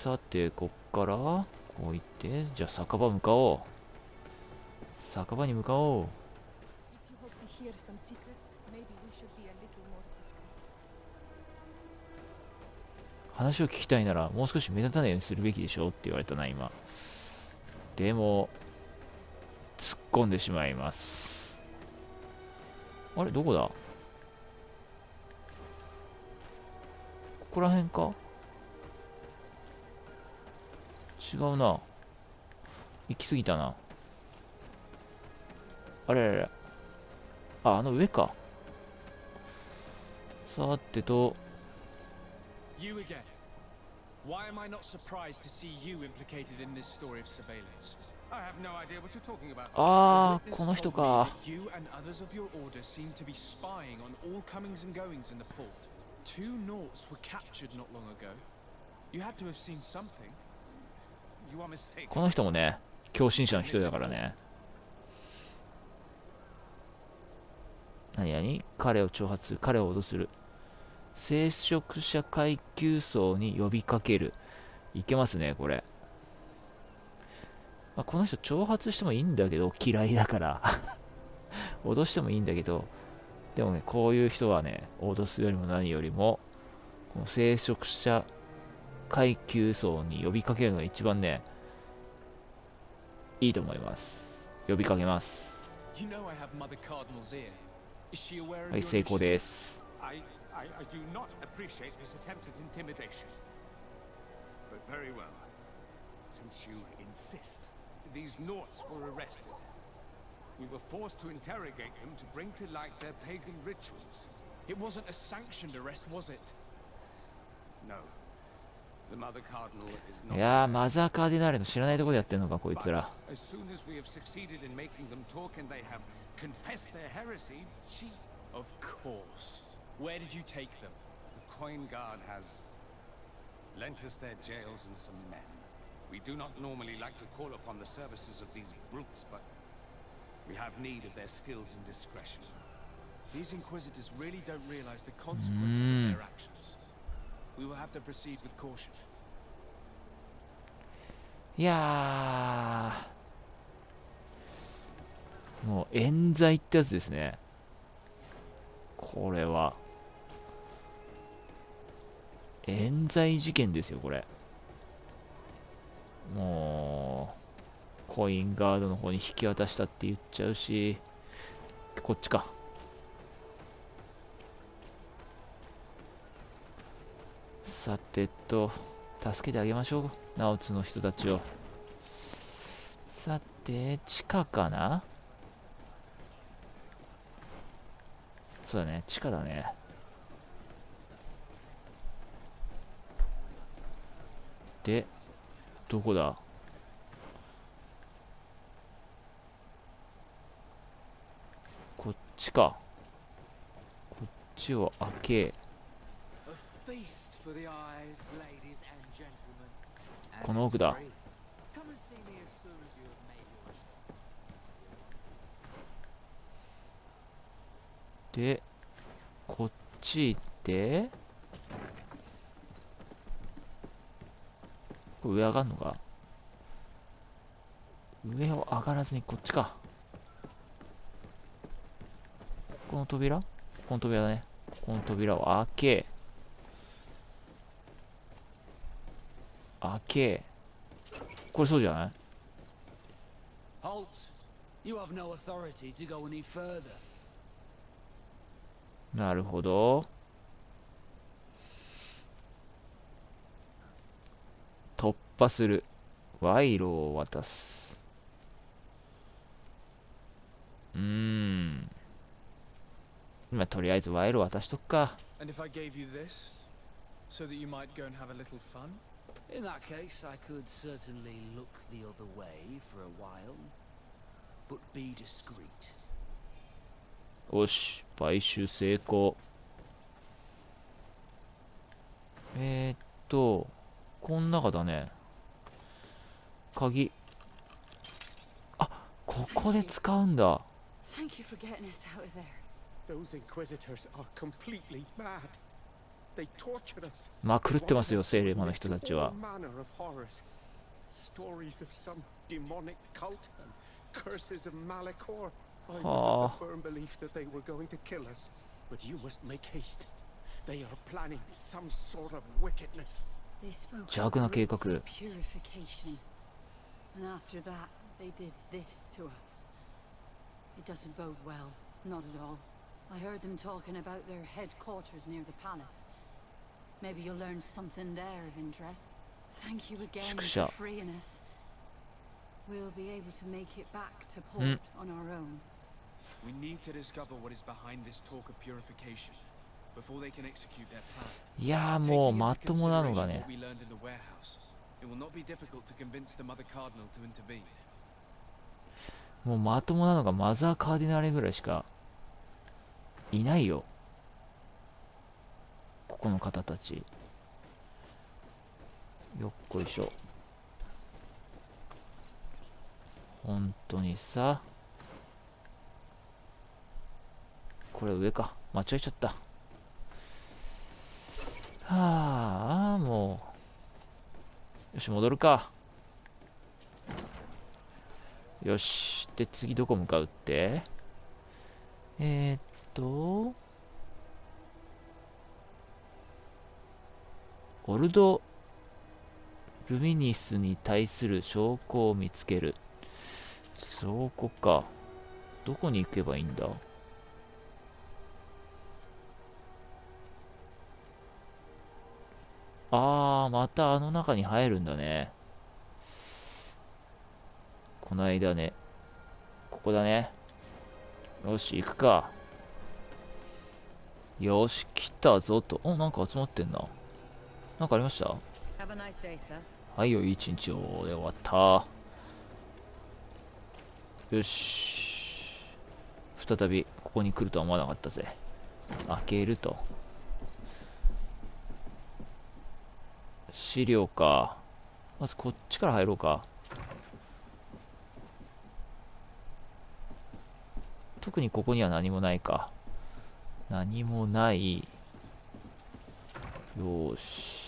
さて、こっから、こう行って、じゃあ酒場向かおう。酒場に向かおう。話を聞きたいなら、もう少し目立たないようにするべきでしょって言われたな、今。でも、突っ込んでしまいます。あれ、どこだ？ここら辺か？違うな。行き過ぎたな。あれあれあれ。あ、あの上か。さてと。You again. Why am I not surprised to see you implicated in this story of surveillance? I have no idea what you're talking about. ああ、この人か。You and others of your order seem to be spying on all comings and goings in the port. 2 Nauts were captured not long ago. You had to have seen something. You are mistaken. この人もね、狂信者の一人だからね。何彼を挑発する、彼を脅する。聖職者階級層に呼びかける。いけますね、これ。まあ、この人挑発してもいいんだけど、嫌いだから脅してもいいんだけど、でもね、こういう人はね、脅すよりも何よりも、この聖職者階級層に呼びかけるのが一番ね、いいと思います。呼びかけます。はい、成功です。I do not appreciate this attempted intimidation. But very well. Since you insist, these Nauts were arrested. We were forced to interrogate them to bring to light their pagan rituals. It wasn't a sanctioned arrest, was it? No. The Mother Cardinal is not. いやー、マザーカーディナーレの知らないところでやってんのか、こいつら。As soon as we have succeeded in making them talk and they have confessed their heresy, she. Of course. Where did you take them? The Coin Guard has lent us their jails and some men. We do not normally like to call upon the services of these brutes, but we have need of their skills and discretion. These Inquisitors really don't realize the consequences of their actions. We will have to proceed with caution. いやー、もう冤罪ってやつですね。これは。冤罪事件ですよ、これ。もう、コインガードの方に引き渡したって言っちゃうし、こっちか。さてと、助けてあげましょう。ナオツの人たちを。さて、地下かな？そうだね、地下だね。で、どこだ？こっちか。こっちを開け。この奥だ。で、こっち行って、これ上上がんのか？上を上がらずにこっちか。この扉？この扉だね。この扉を開け。開け。これそうじゃない？ Halt! You have no authority to go any further. なるほど。突破する。賄賂を渡す。今とりあえず賄賂渡しとくか。And if I gave you this, so that you might go and have a little fun? In that case, I could certainly look the other way for a while, but be discreet. よし、買収成功。こん中だね。鍵。あ、ここで使うんだ。Thank you for getting us out of there. Those Inquisitors are completely mad. They tortured us. まあ狂ってますよ、聖霊魔の人たちは。 All manner of horrors. Stories of some demonic cult and curses of Malachor. I was of the firm belief that they were going to kill us. But you must make haste. They are planning some sort of wickedness. They spoke邪悪な計画。 of purification. And after that, they did this to us. It doesn't bode well, not at all. I heard them talking about their headquarters near the palace. Maybe you'll learn something there of interest. Thank you again for freeing us. We'll be able to make it back to port on our own. We need to discover what is behind this talk of purification before they can execute their plan. いやーもう Taking ま into ともなの consideration がね what we learned in the warehouse, it will not be difficult to convince the Mother Cardinal to intervene. もうまともなのがマザーカーディナレぐらいしかいないよ、ここの方たち。よっこいしょ。本当にさ、これ上か、間違えちゃった。はあ、もうよし、戻るか。よし。で、次どこ向かうって？オルド・ルミニスに対する証拠を見つける。証拠か。どこに行けばいいんだ？あー、またあの中に入るんだね。この間ね。ここだね。よし、行くか。よし、来たぞと。お、なんか集まってんな。なんかありました？ Have a nice day, sir. はいよ、一日をで終わった。よし。再び、ここに来るとは思わなかったぜ。開けると。資料か。まずこっちから入ろうか。特にここには何もないか。何もない。よーし。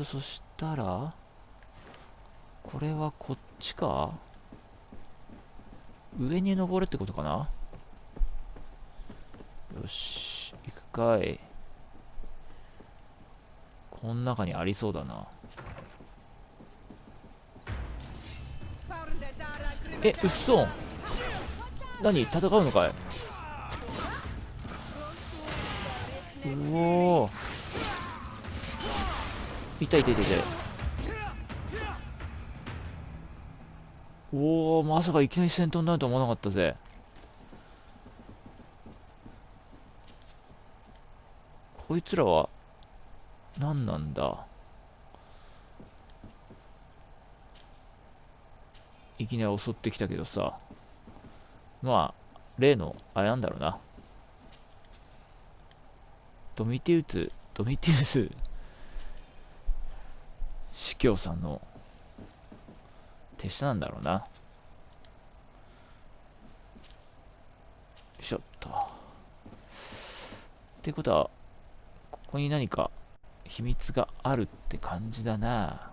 そしたら、これはこっちか？上に登るってことかな？よし、行くかい。この中にありそうだな。え、うっそ。何？戦うのかい？うおー。痛い痛い痛い痛い。おお、まさかいきなり戦闘になると思わなかったぜ。こいつらは何なんだ？いきなり襲ってきたけどさ、まあ例のあれなんだろうな。ドミティウス司教さんの手下なんだろうな。よいしょっと。ってことは、ここに何か秘密があるって感じだな。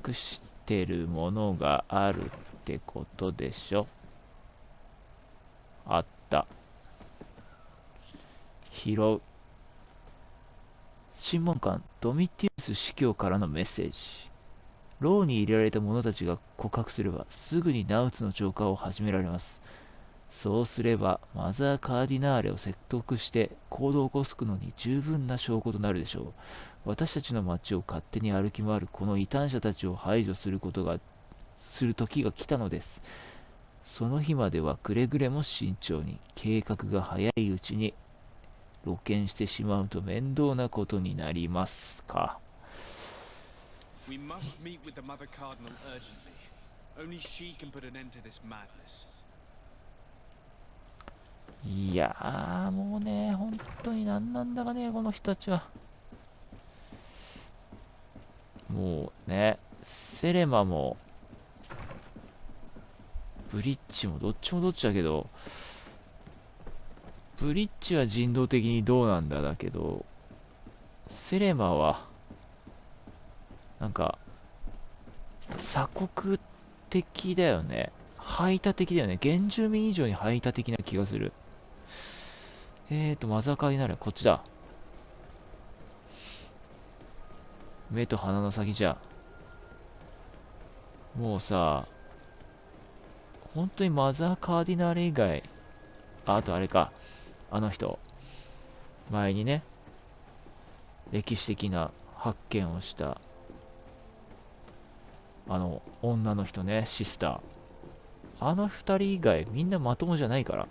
隠してるものがあるってことでしょ。あった。拾う。審問官ドミティウス司教からのメッセージ。牢に入れられた者たちが告白すれば、すぐにナウツの浄化を始められます。そうすれば、マザー・カーディナーレを説得して行動を起こすのに十分な証拠となるでしょう。私たちの町を勝手に歩き回るこの異端者たちを排除する時が来たのです。その日まではくれぐれも慎重に、計画が早いうちに露見してしまうと面倒なことになりますか。We must meet with the Mother Cardinal urgently. Only she can put an end to this madness. いやー、もうね、本当に何なんだかね、この人たちは。もうね、セレマも、ブリッジもどっちもどっちだけど、ブリッジは人道的にどうなんだけど、セレマはなんか鎖国的だよね。排他的だよね。原住民以上に排他的な気がする。マザカになる。こっちだ。目と鼻の先じゃ。もうさ、本当にマザーカーディナル以外、あとあれか、あの人、前にね、歴史的な発見をした、女の人ね、シスター。あの二人以外、みんなまともじゃないから。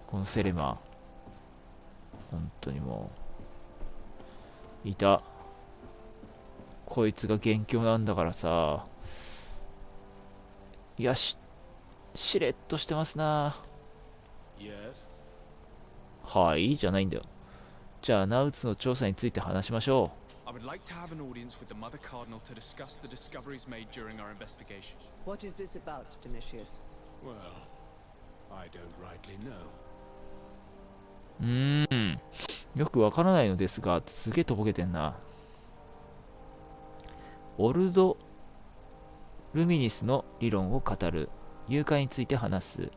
このセレマ。本当にもう、いた。こいつが元凶なんだからさ。いや、しれっとしてますな。Yes. はい、じゃないんだよ。じゃあ、ナウツの調査について話しましょ I would like to have an audience with the Mother Cardinal to discuss the discoveries made during our investigation. What is this about, Domitius? Well, I don't rightly know. よくわからないのですが、すげえとぼけてんな。オルド・ルミニスの理論を語る。誘拐について話す。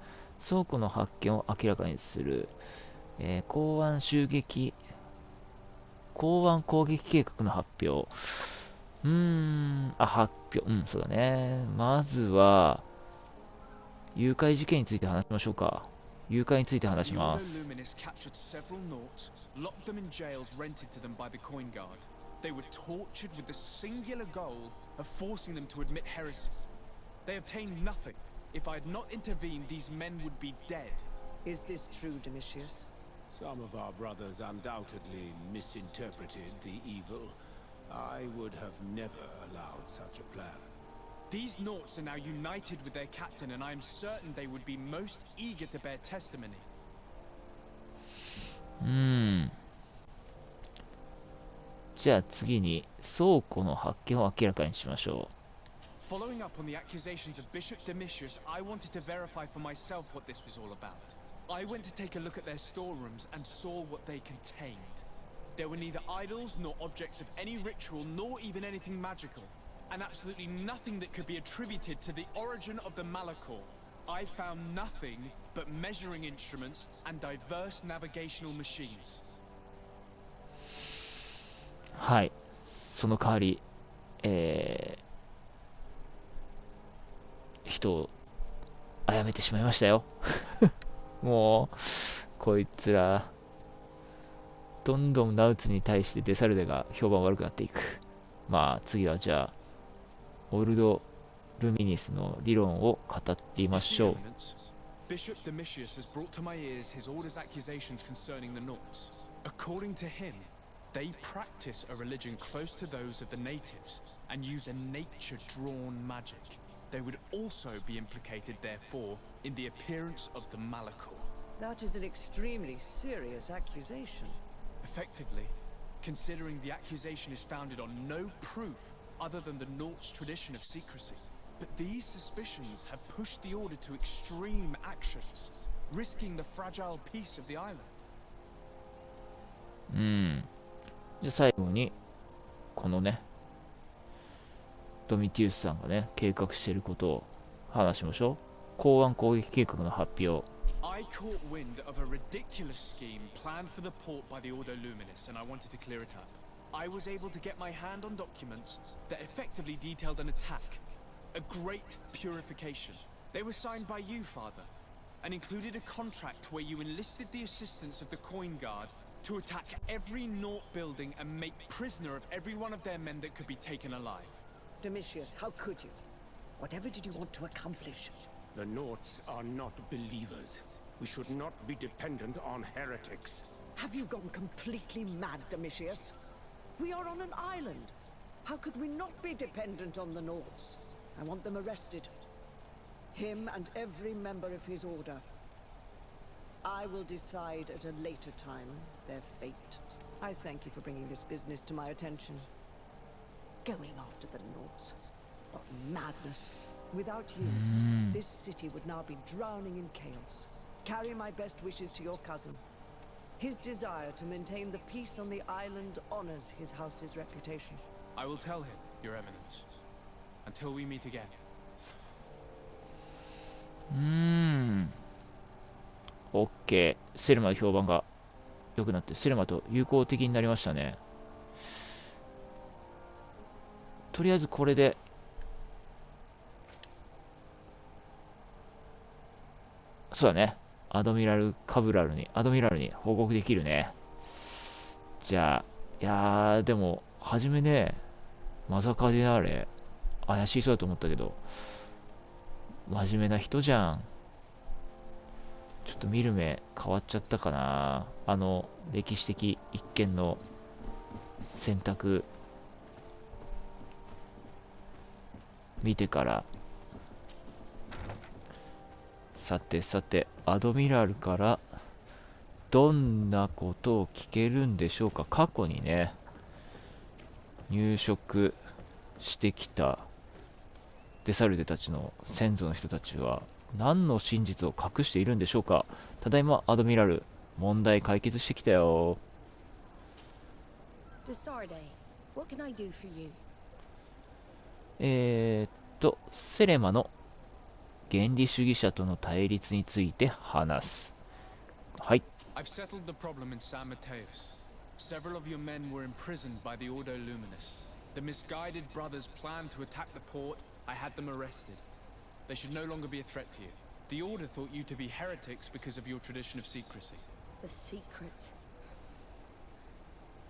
倉庫の発見を明らかにする。港湾攻撃計画の発表。発表。そうだね。まずは、誘拐事件について話しましょうか。誘拐について話し The ま Ordo す。 Luminis captured several Nauts, locked them in jails rented to them by the Coin Guard. They were tortured with the singular goal of forcing them to admit heresy. They obtained nothing. If I had not intervened, these men would be dead. Is this true, Domitius? Some of our brothers undoubtedly misinterpreted the evil. I would have never allowed such a plan. These Nauts are now united with their captain, and I am certain they would be most eager to bear testimony. じゃあ次に倉庫の発見を明らかにしましょ Following up on the accusations of Bishop Domitius, I wanted to verify for myself what this was all about. I went to take a look at their storerooms and saw what they contained. There were neither idols nor objects of any ritual, nor even anything magical, and absolutely nothing that could be attributed to the origin of the Malachor. I found nothing but measuring instruments and diverse navigational machines. う。はい。その代わり、人を殺めてしまいましたよ。もう、こいつら、どんどんナウツに対してデサルデが評判悪くなっていく。まあ、次はじゃあ、オルド・ルミニスの理論を語ってみましょう。Bishop Domitius has brought to my ears his order's accusations concerning the Nauts. According to him, they practice a religion close to those of the natives and use a nature-drawn magic. They would also be implicated, therefore, in the appearance of the Malachor. That is an extremely serious accusation. Effectively, considering the accusation is founded on no proof other than the Nauts' tradition of secrecy. But these suspicions have pushed the Order to extreme actions, risking the fragile peace of the island. じゃあ最後に、このね、ドミティウスさんがね、計画していることを話しましょう。港湾攻撃計画の発表。I caught wind of a ridiculous scheme planned for the port by the Ordo Luminis, and I wanted to clear it up. I was able to get my hand on documents that effectively detailed an attack, a great purification. They were signed by you, Father, and included a contract where you enlisted the assistance of the Coin Guard to attack every Naut building and make prisoner of every one of their men that could be taken alive. Domitius, how could you? Whatever did you want to accomplish? The Nauts are not believers. We should not be dependent on heretics. Have you gone completely mad, Domitius? We are on an island. How could we not be dependent on the Nauts? I want them arrested. Him and every member of his order. I will decide at a later time their fate. I thank you for bringing this business to my attention. Going after the Nauts. What madness. Without you, this city would now be drowning in chaos. Carry my best wishes to your cousin. His desire to maintain the peace on the island honors his house's reputation. I will tell him, Your Eminence. Until we meet again. オッケー。セルマの評判が良くなって、セルマと友好的になりましたね。とりあえずこれで、そうだね。アドミラルに報告できるね。じゃあ、いやー、でも、はじめね、マザカデナーレ、怪しいそうだと思ったけど、真面目な人じゃん。ちょっと見る目変わっちゃったかな。歴史的一見の選択見てから。さてさて、アドミラルからどんなことを聞けるんでしょうか。過去にね、入植してきたデサルデたちの先祖の人たちは何の真実を隠しているんでしょうか。ただいまアドミラル、問題解決してきたよ。セレマの原理主義者との対立について話す。はい。I've settled the problem in San Mateus. Several of your men were imprisoned by the Ordo Luminous. The misguided brothers planned to attack the port. I had them arrested. They should no longer be a threat to you. The Order thought you to be heretics because of your tradition of secrecy. The secrets.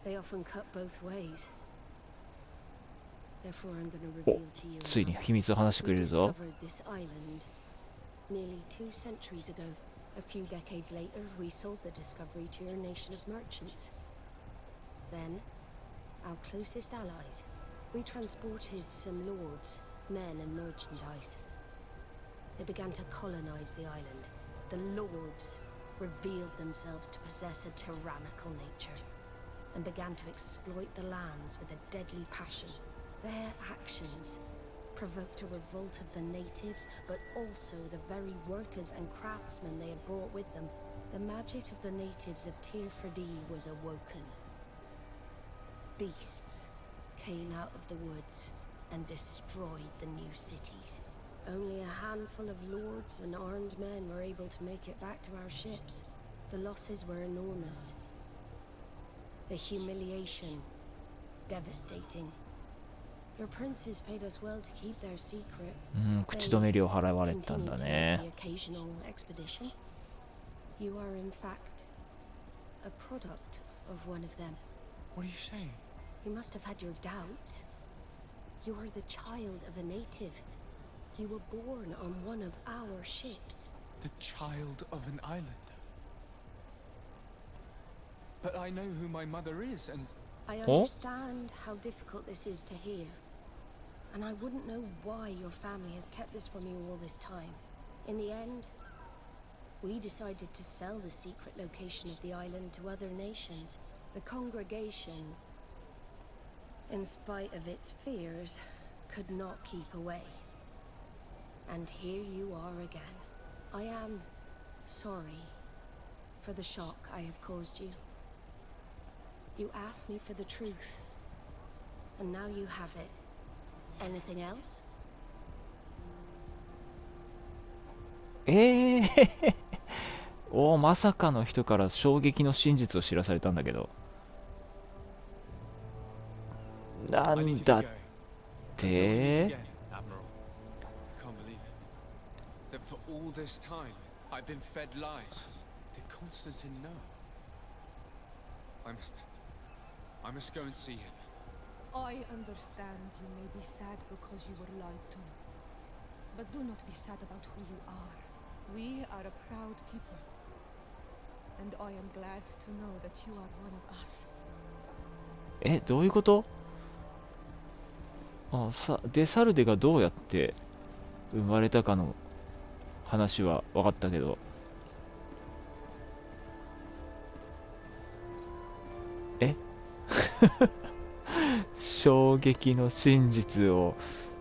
They often cut both ways. Therefore, I'm going to reveal to you. ついに秘密を話してくれるぞ。 This island nearly 2 centuries ago. A few decades later, we sold the discovery to your nation of merchants. Then, our closest allies, we transported some lords, men, and merchandise. They began to colonize the island. The lords revealed themselves to possess a tyrannical nature and began to exploit the lands with a deadly passion. Their actions provoked a revolt of the natives, but also the very workers and craftsmen they had brought with them. The magic of the natives of Tirfredi was awoken. Beasts came out of the woods and destroyed the new cities. Only a handful of lords and armed men were able to make it back to our ships. The losses were enormous. The humiliation, devastating. Your princes paid us well to keep their secret. 口止め料払われたんだね。 The occasional expedition. You are in fact a product of one of them. What are you saying? You must have had your doubts. You are the child of a native. You were born on one of our ships. The child of an islander. But I know who my mother is, and I understand how difficult this is to hear. And I wouldn't know why your family has kept this from you all this time. In the end, we decided to sell the secret location of the island to other nations. The congregation, in spite of its fears, could not keep away. And here you are again. I am sorry for the shock I have caused you. You asked me for the truth, and now you have it. Anything else? まさかの人から衝撃の真実を知らされたんだけど。なんだって？ That for all this time, I've been fed lies. Did Constantine know? I must go and see him. I understand you may be sad because you were lied to. But do not be sad about who you are. We are a proud people. And I am glad to know that you are one of us. どういうこと？デサルデがどうやって生まれたかの話は分かったけど、衝撃の真実を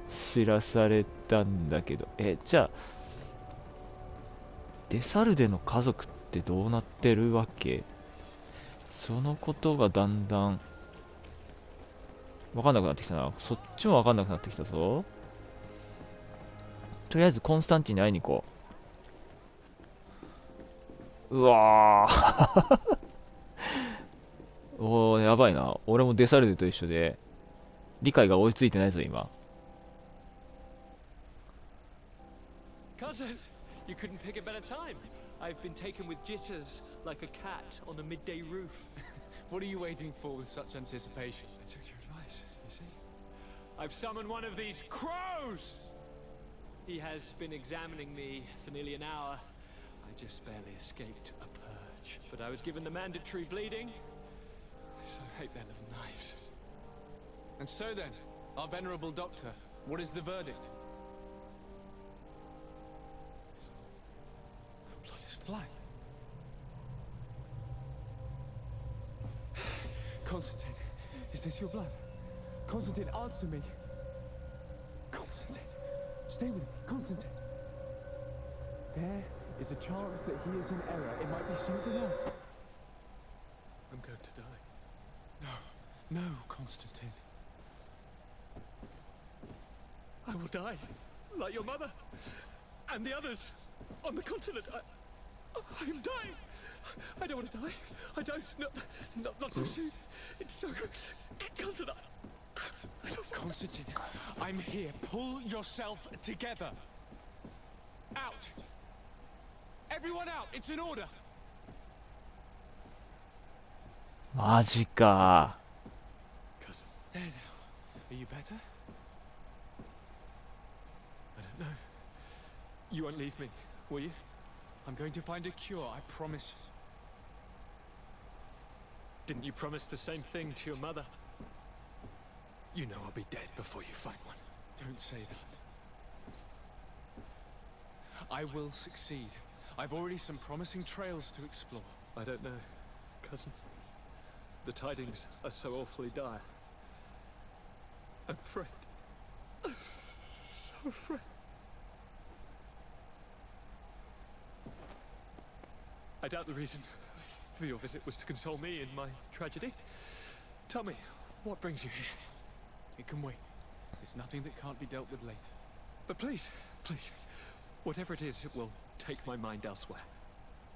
知らされたんだけど、じゃあデサルデの家族ってどうなってるわけ？そのことがだんだん分かんなくなってきたな。そっちも分かんなくなってきたぞ。とりあえずコンスタンティンに会いに行こう。うわーおー、やばいな。俺もデサルデと一緒で理解が追いついてないぞ今。Cousin, you couldn't pick a better time. I've been taken with jitters like a cat on a midday roof. What are you waiting for with such anticipation? I took your advice, you see. I've summoned one of these crows! He has been examining me for nearly an hour. I just barely escaped a purge. But I was given the mandatory bleeding. I so hate their little knives. And so then, our venerable doctor, what is the verdict? The blood is black. Constantine, is this your blood? Constantine, answer me. Constantine, stay with me. Constantine. There is a chance that he is in error. It might be something else. I'm going to die. No, Constantine. I will die, like your mother, and the others on the continent. I am dying. I don't want to die. I don't. Not so soon. It's so. Cousin, I don't. Constantine, I'm here. Pull yourself together. Out. Everyone out. It's an order. マジか。 Cousin, There now. Are you better? I don't know. You won't leave me, will you? I'm going to find a cure, I promise. Didn't you promise the same thing to your mother? You know I'll be dead before you find one. Don't say that. I will succeed. I've already some promising trails to explore. I don't know, cousins. The tidings are so awfully dire. I'm afraid. I'm so afraid. I doubt the reason for your visit was to console me in my tragedy. Tell me, what brings you here? It can wait. It's nothing that can't be dealt with later. But please, whatever it is, it will take my mind elsewhere.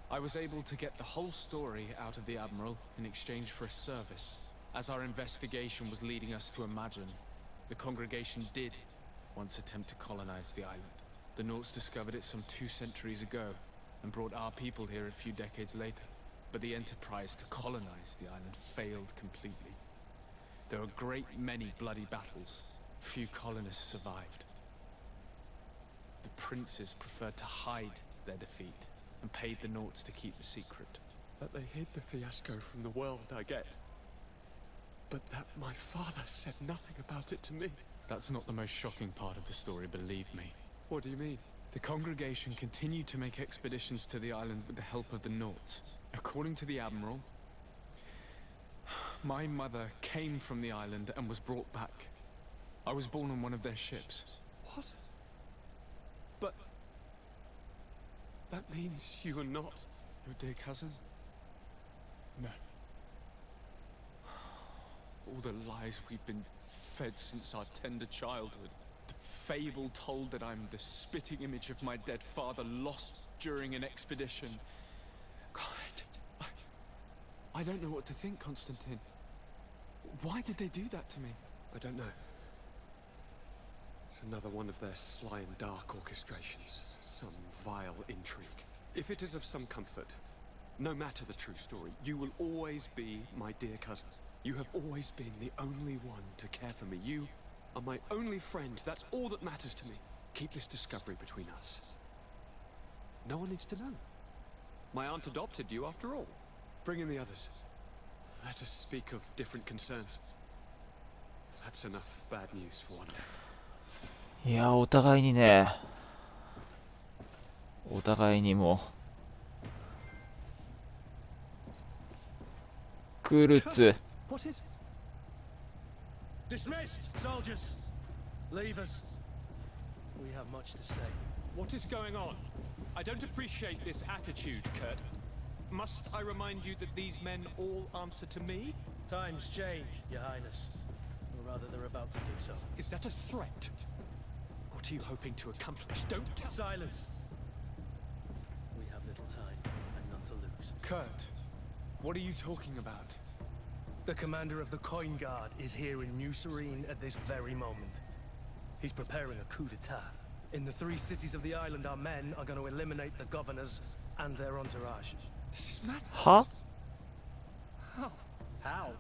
I was able to get the whole story out of the Admiral in exchange for a service. As our investigation was leading us to imagine, the congregation did once attempt to colonize the island. The Nauts discovered it some 2 centuries ago and brought our people here a few decades later. But the enterprise to colonize the island failed completely. There were a great many bloody battles. Few colonists survived. The princes preferred to hide their defeat and paid the Nauts to keep the secret. That they hid the fiasco from the world, I get. But that my father said nothing about it to me. That's not the most shocking part of the story, believe me. What do you mean? The congregation continued to make expeditions to the island with the help of the Nauts. According to the Admiral, my mother came from the island and was brought back. I was born on one of their ships. What? But... that means you are not Your dear cousin? No. All the lies we've been fed since our tender childhood. The fable told that I'm the spitting image of my dead father lost during an expedition. God, I don't know what to think, Constantine. Why did they do that to me? I don't know. It's another one of their sly and dark orchestrations. Some vile intrigue. If it is of some comfort, no matter the true story, you will always be my dear cousin. You have always been the only one to care for me. You are my only friend. That's all that matters to me. Keep this discovery between us. No one needs to know. My aunt adopted you after all. Bring in the others. Let us speak of different concerns. That's enough bad news for one day. いや、お互いにね、お互いにもうクルツ。 What is it? Dismissed, soldiers. Leave us. We have much to say. What is going on? I don't appreciate this attitude, Kurt. Must I remind you that these men all answer to me? Times change, Your Highness. Or rather, they're about to do so. Is that a threat? What are you hoping to accomplish? Don't tell— Silence! We have little time, and none to lose. Kurt, what are you talking about? The commander of the Coin Guard is here in New Serene at this very moment. He's preparing a coup d'etat. In the 3 cities of the island, our men are going to eliminate the governors and their entourage. This is madness. は？ How? How?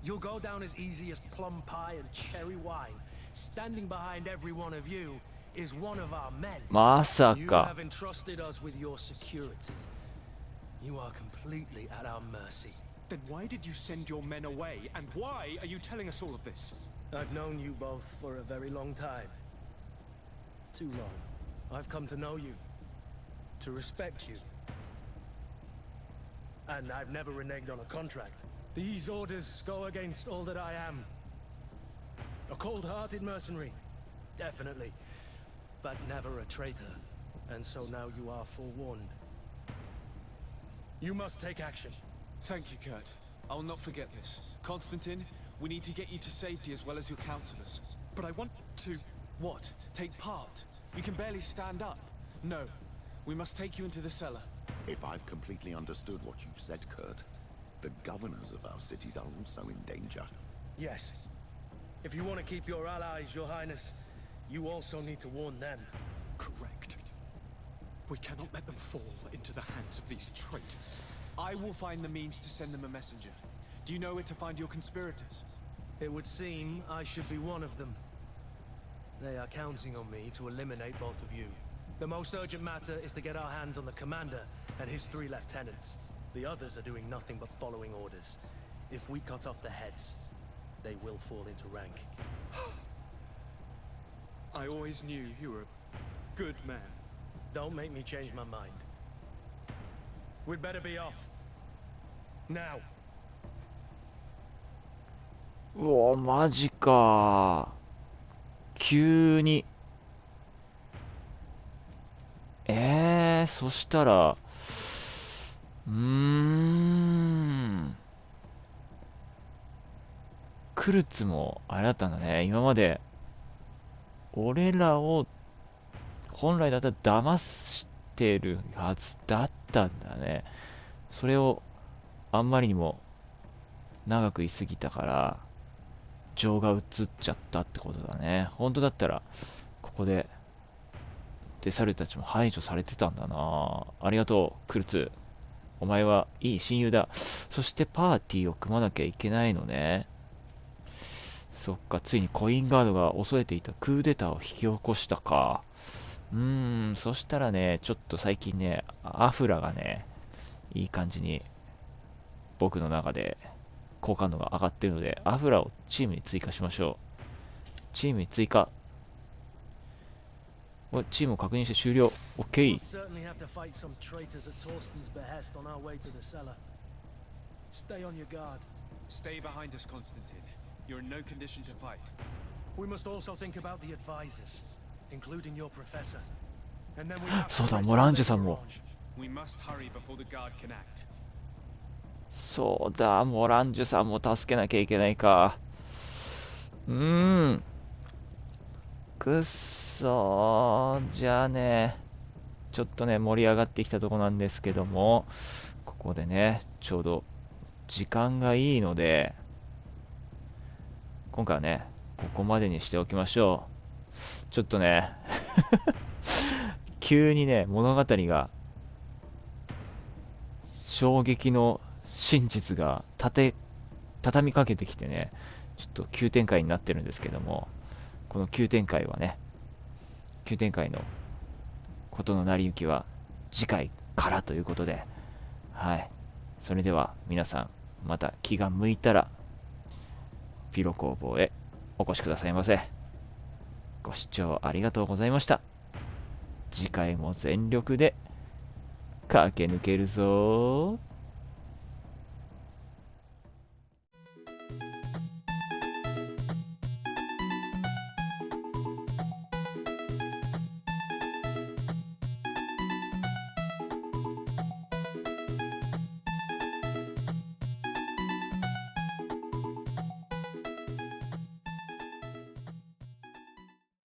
You'll go down as easy as plum pie and cherry wine. Standing behind every one of you is one of our men. まさ You か。 have entrusted us with your security. You are completely at our mercy. Then why did you send your men away? And why are you telling us all of this? I've known you both for a very long time. Too long. I've come to know you, to respect you. And I've never reneged on a contract. These orders go against all that I am. A cold-hearted mercenary, definitely, but never a traitor. And so now you are forewarned. You must take action. Thank you, Kurt. I will not forget this. Constantine, we need to get you to safety as well as your counselors. But I want to— What? Take part? You can barely stand up. No. We must take you into the cellar. If I've completely understood what you've said, Kurt, the governors of our cities are also in danger. Yes. If you want to keep your allies, Your Highness, you also need to warn them. Correct. We cannot let them fall into the hands of these traitors. I will find the means to send them a messenger. Do you know where to find your conspirators? It would seem I should be one of them. They are counting on me to eliminate both of you. The most urgent matter is to get our hands on the commander and his 3 lieutenants. The others are doing nothing but following orders. If we cut off the heads, they will fall into rank. I always knew you were a good man. Don't make me change my mind. We'd better be off. Now. うお、マジか。急に。そしたら、クルツもあれだったんだね。今まで、俺らを本来だったら騙してるはずだったんだね。それをあんまりにも長く居すぎたから、情が移っちゃったってことだね。本当だったら、ここで、デサルたちも排除されてたんだな。ありがとう、クルツ。お前はいい親友だ。そしてパーティーを組まなきゃいけないのね。そっか、ついにコインガードが恐れていたクーデターを引き起こしたか。そしたらね、ちょっと最近ね、アフラがね、いい感じに僕の中で好感度が上がってるので、アフラをチームに追加しましょう。チームに追加。チームを確認して終了。OK。Certainly have to fight some traitors at Torsten's behest on our way to the cellar. Stay on your guard. Stay behind us, Constantine. You're in no condition to fight. We must also think about the advisors, including your professor. And then we have そうだ、モランジェさんも。We must hurry before the guard can act. そうだ、モランジュさんも助けなきゃいけないか。くっそー。じゃあね、ちょっとね、盛り上がってきたとこなんですけども、ここでね、ちょうど時間がいいので、今回はね、ここまでにしておきましょう。ちょっとね、急にね、物語が、衝撃の真実が畳みかけてきてね、ちょっと急展開になってるんですけども、この急展開はね、急展開のことの成り行きは次回からということで、はい。それでは皆さん、また気が向いたら、ピロ工房へお越しくださいませ。ご視聴ありがとうございました。次回も全力で駆け抜けるぞー。